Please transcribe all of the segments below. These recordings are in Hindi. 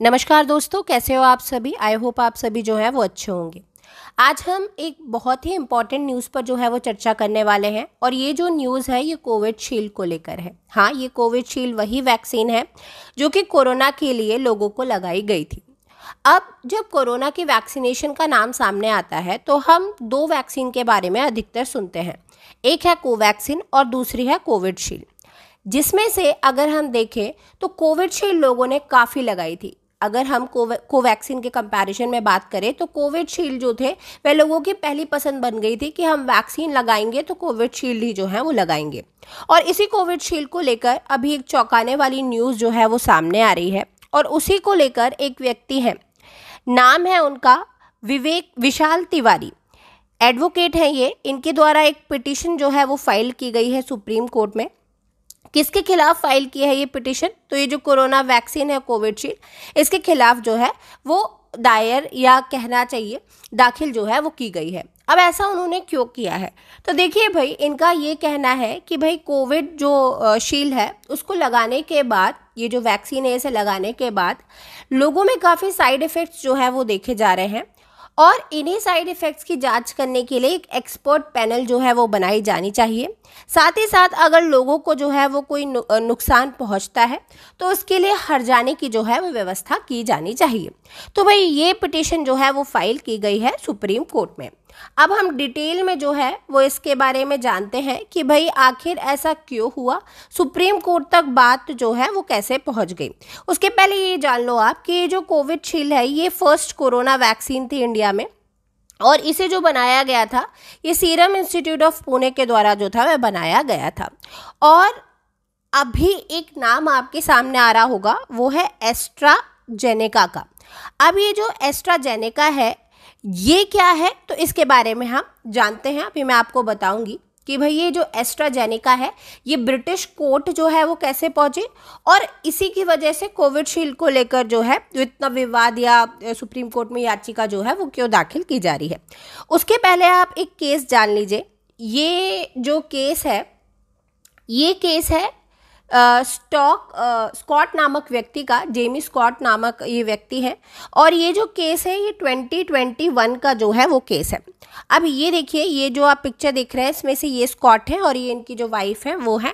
नमस्कार दोस्तों, कैसे हो आप सभी। आई होप आप सभी जो है वो अच्छे होंगे। आज हम एक बहुत ही इम्पॉर्टेंट न्यूज़ पर जो है वो चर्चा करने वाले हैं और ये जो न्यूज़ है ये कोविशील्ड को लेकर है। हाँ, ये कोविशील्ड वही वैक्सीन है जो कि कोरोना के लिए लोगों को लगाई गई थी। अब जब कोरोना की वैक्सीनेशन का नाम सामने आता है तो हम दो वैक्सीन के बारे में अधिकतर सुनते हैं। एक है कोवैक्सीन और दूसरी है कोविशील्ड, जिसमें से अगर हम देखें तो कोविशील्ड लोगों ने काफ़ी लगाई थी। अगर हम कोवैक्सीन के कंपैरिजन में बात करें तो कोविशील्ड जो थे वह लोगों की पहली पसंद बन गई थी कि हम वैक्सीन लगाएंगे तो कोविशील्ड ही जो है वो लगाएंगे। और इसी कोविशील्ड को लेकर अभी एक चौंकाने वाली न्यूज़ जो है वो सामने आ रही है और उसी को लेकर एक व्यक्ति है, नाम है उनका विशाल तिवारी, एडवोकेट हैं ये। इनके द्वारा एक पिटीशन जो है वो फाइल की गई है सुप्रीम कोर्ट में। किसके खिलाफ फाइल की है ये पिटीशन? तो ये जो कोरोना वैक्सीन है कोविशील्ड, इसके खिलाफ जो है वो दायर या कहना चाहिए दाखिल जो है वो की गई है। अब ऐसा उन्होंने क्यों किया है? तो देखिए भाई, इनका ये कहना है कि भाई कोविड जो शील्ड है उसको लगाने के बाद, ये जो वैक्सीन है इसे लगाने के बाद लोगों में काफ़ी साइड इफ़ेक्ट्स जो है वो देखे जा रहे हैं और इन्हीं साइड इफ़ेक्ट्स की जांच करने के लिए एक एक्सपर्ट पैनल जो है वो बनाई जानी चाहिए। साथ ही साथ अगर लोगों को जो है वो कोई नुकसान पहुंचता है तो उसके लिए हर्जाने की जो है वो व्यवस्था की जानी चाहिए। तो भाई ये पिटीशन जो है वो फाइल की गई है सुप्रीम कोर्ट में। अब हम डिटेल में जो है वो इसके बारे में जानते हैं कि भाई आखिर ऐसा क्यों हुआ, सुप्रीम कोर्ट तक बात जो है वो कैसे पहुंच गई। उसके पहले ये जान लो आप कि ये जो कोविशील्ड है ये फर्स्ट कोरोना वैक्सीन थी इंडिया में और इसे जो बनाया गया था ये सीरम इंस्टीट्यूट ऑफ पुणे के द्वारा जो था वह बनाया गया था। और अभी एक नाम आपके सामने आ रहा होगा, वो है एस्ट्राजेनेका का। अब ये जो एस्ट्राजेनेका है ये क्या है, तो इसके बारे में हम जानते हैं। अभी मैं आपको बताऊंगी कि भाई ये जो एस्ट्राजेनेका है ये ब्रिटिश कोर्ट जो है वो कैसे पहुंचे और इसी की वजह से कोविशील्ड को लेकर जो है इतना विवाद या सुप्रीम कोर्ट में याचिका जो है वो क्यों दाखिल की जा रही है। उसके पहले आप एक केस जान लीजिए। ये जो केस है ये केस है स्कॉट नामक व्यक्ति का। जेमी स्कॉट नामक ये व्यक्ति है और ये जो केस है ये 2021 का जो है वो केस है। अब ये देखिए, ये जो आप पिक्चर देख रहे हैं इसमें से ये स्कॉट है और ये इनकी जो वाइफ है वो है।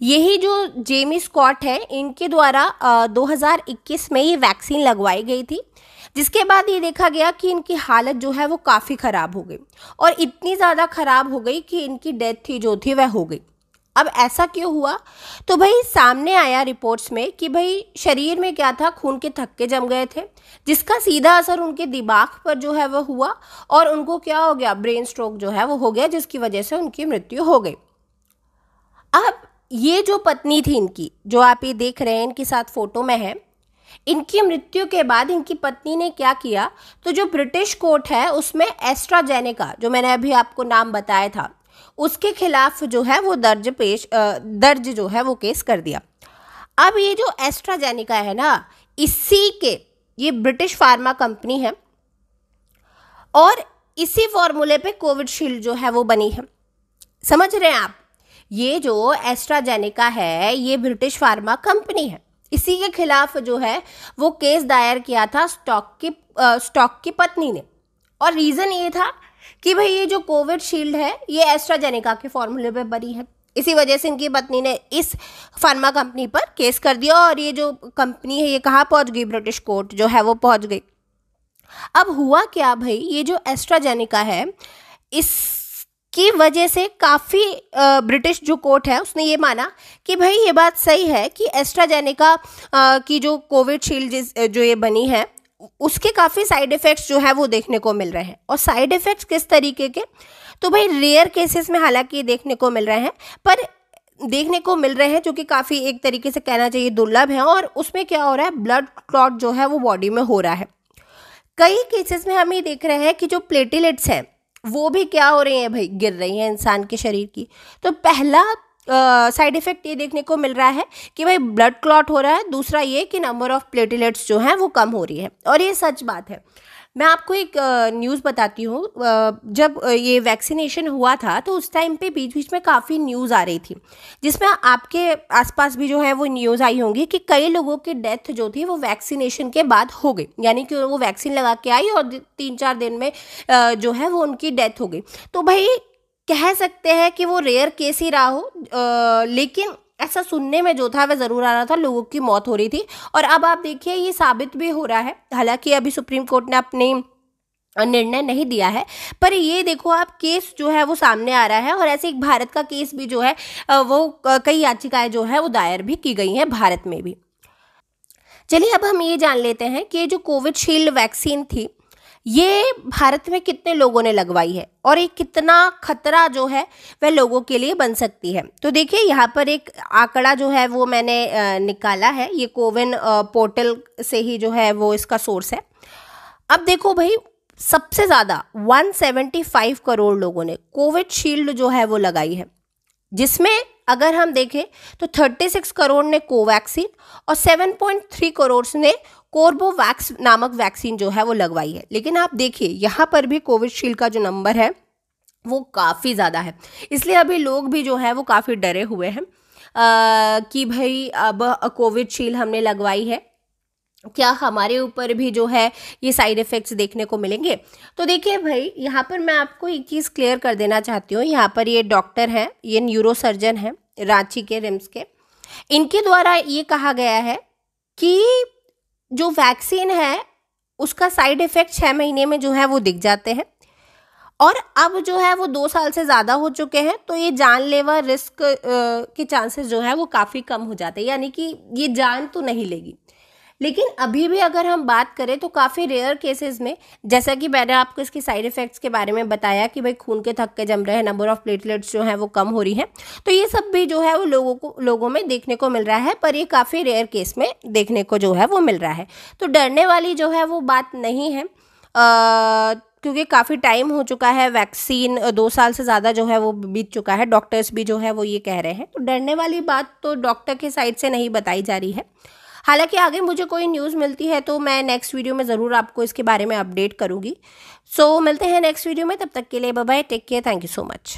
यही जो जेमी स्कॉट है इनके द्वारा 2021 में ये वैक्सीन लगवाई गई थी, जिसके बाद ये देखा गया कि इनकी हालत जो है वो काफ़ी ख़राब हो गई और इतनी ज़्यादा ख़राब हो गई कि इनकी डेथ ही जो थी वह हो गई। अब ऐसा क्यों हुआ? तो भाई सामने आया रिपोर्ट्स में कि भाई शरीर में क्या था, खून के थक्के जम गए थे जिसका सीधा असर उनके दिमाग पर जो है वो हुआ और उनको क्या हो गया, ब्रेन स्ट्रोक जो है वो हो गया, जिसकी वजह से उनकी मृत्यु हो गई। अब ये जो पत्नी थी इनकी, जो आप ये देख रहे हैं इनके साथ फोटो में है, इनकी मृत्यु के बाद इनकी पत्नी ने क्या किया, तो जो ब्रिटिश कोर्ट है उसमें एस्ट्राजेनेका, जो मैंने अभी आपको नाम बताया था, उसके खिलाफ जो है वो दर्ज जो है वो केस कर दिया। अब ये जो एस्ट्राजेनेका है ना, इसी के, ये ब्रिटिश फार्मा कंपनी है और इसी फॉर्मूले पे कोविशील्ड जो है वो बनी है। समझ रहे हैं आप? ये जो एस्ट्राजेनेका है ये ब्रिटिश फार्मा कंपनी है, इसी के खिलाफ जो है वो केस दायर किया था स्टॉक की पत्नी ने। और रीज़न ये था कि भाई ये जो कोविशील्ड है ये एस्ट्राजेनेका के फॉर्मूले पे बनी है, इसी वजह से इनकी पत्नी ने इस फार्मा कंपनी पर केस कर दिया और ये जो कंपनी है ये कहाँ पहुंच गई, ब्रिटिश कोर्ट जो है वो पहुंच गई। अब हुआ क्या भाई, ये जो एस्ट्राजेनेका है इसकी वजह से काफ़ी ब्रिटिश जो कोर्ट है उसने ये माना कि भाई ये बात सही है कि एस्ट्राजेनेका की जो कोविशील्ड जो ये बनी है उसके काफ़ी साइड इफ़ेक्ट्स जो है वो देखने को मिल रहे हैं। और साइड इफ़ेक्ट्स किस तरीके के, तो भाई रेयर केसेस में हालांकि देखने को मिल रहे हैं, पर देखने को मिल रहे हैं जो कि काफ़ी एक तरीके से कहना चाहिए दुर्लभ है। और उसमें क्या हो रहा है, ब्लड क्लॉट जो है वो बॉडी में हो रहा है। कई केसेस में हम ये देख रहे हैं कि जो प्लेटलेट्स हैं वो भी क्या हो रही हैं भाई, गिर रही हैं इंसान के शरीर की। तो पहला साइड इफ़ेक्ट ये देखने को मिल रहा है कि भाई ब्लड क्लॉट हो रहा है, दूसरा ये कि नंबर ऑफ प्लेटलेट्स जो हैं वो कम हो रही है। और ये सच बात है, मैं आपको एक न्यूज़ बताती हूँ। जब ये वैक्सीनेशन हुआ था तो उस टाइम पे बीच बीच में काफ़ी न्यूज़ आ रही थी, जिसमें आपके आसपास भी जो है वो न्यूज़ आई होंगी कि कई लोगों की डेथ जो थी वो वैक्सीनेशन के बाद हो गई, यानी कि वो वैक्सीन लगा के आई और 3-4 दिन में जो है वो उनकी डेथ हो गई। तो भाई कह सकते हैं कि वो रेयर केस ही रहा हो, लेकिन ऐसा सुनने में जो था वह ज़रूर आ रहा था, लोगों की मौत हो रही थी। और अब आप देखिए ये साबित भी हो रहा है, हालांकि अभी सुप्रीम कोर्ट ने अपनी निर्णय नहीं दिया है, पर ये देखो आप केस जो है वो सामने आ रहा है। और ऐसे एक भारत का केस भी जो है वो कई याचिकाएं जो है वो दायर भी की गई हैं भारत में भी। चलिए अब हम ये जान लेते हैं कि जो कोविशील्ड वैक्सीन थी ये भारत में कितने लोगों ने लगवाई है और ये कितना खतरा जो है वह लोगों के लिए बन सकती है। तो देखिए यहाँ पर एक आंकड़ा जो है वो मैंने निकाला है, ये कोविन पोर्टल से ही जो है वो इसका सोर्स है। अब देखो भाई सबसे ज़्यादा 175 करोड़ लोगों ने कोविशील्ड जो है वो लगाई है, जिसमें अगर हम देखें तो 36 करोड़ ने कोवैक्सीन और 7.3 करोड़ ने कोर्बोवैक्स नामक वैक्सीन जो है वो लगवाई है। लेकिन आप देखिए यहाँ पर भी कोविशील्ड का जो नंबर है वो काफ़ी ज़्यादा है, इसलिए अभी लोग भी जो है वो काफ़ी डरे हुए हैं कि भाई अब कोविशील्ड हमने लगवाई है, क्या हमारे ऊपर भी जो है ये साइड इफ़ेक्ट्स देखने को मिलेंगे। तो देखिए भाई यहाँ पर मैं आपको एक चीज़ क्लियर कर देना चाहती हूँ। यहाँ पर ये डॉक्टर हैं, ये न्यूरोसर्जन हैं रांची के रिम्स के, इनके द्वारा ये कहा गया है कि जो वैक्सीन है उसका साइड इफ़ेक्ट 6 महीने में जो है वो दिख जाते हैं, और अब जो है वो 2 साल से ज़्यादा हो चुके हैं, तो ये जानलेवा रिस्क के चांसेस जो है वो काफ़ी कम हो जाते हैं, यानी कि ये जान तो नहीं लेगी। लेकिन अभी भी अगर हम बात करें तो काफ़ी रेयर केसेस में, जैसा कि मैंने आपको इसके साइड इफ़ेक्ट्स के बारे में बताया कि भाई खून के थक्के जम रहे हैं, नंबर ऑफ प्लेटलेट्स जो है वो कम हो रही हैं, तो ये सब भी जो है वो लोगों में देखने को मिल रहा है, पर ये काफ़ी रेयर केस में देखने को जो है वो मिल रहा है। तो डरने वाली जो है वो बात नहीं है, क्योंकि काफ़ी टाइम हो चुका है, वैक्सीन 2 साल से ज़्यादा जो है वो बीत चुका है, डॉक्टर्स भी जो है वो ये कह रहे हैं। तो डरने वाली बात तो डॉक्टर के साइड से नहीं बताई जा रही है। हालांकि आगे मुझे कोई न्यूज़ मिलती है तो मैं नेक्स्ट वीडियो में ज़रूर आपको इसके बारे में अपडेट करूंगी। सो मिलते हैं नेक्स्ट वीडियो में, तब तक के लिए bye bye, take care, thank you so much.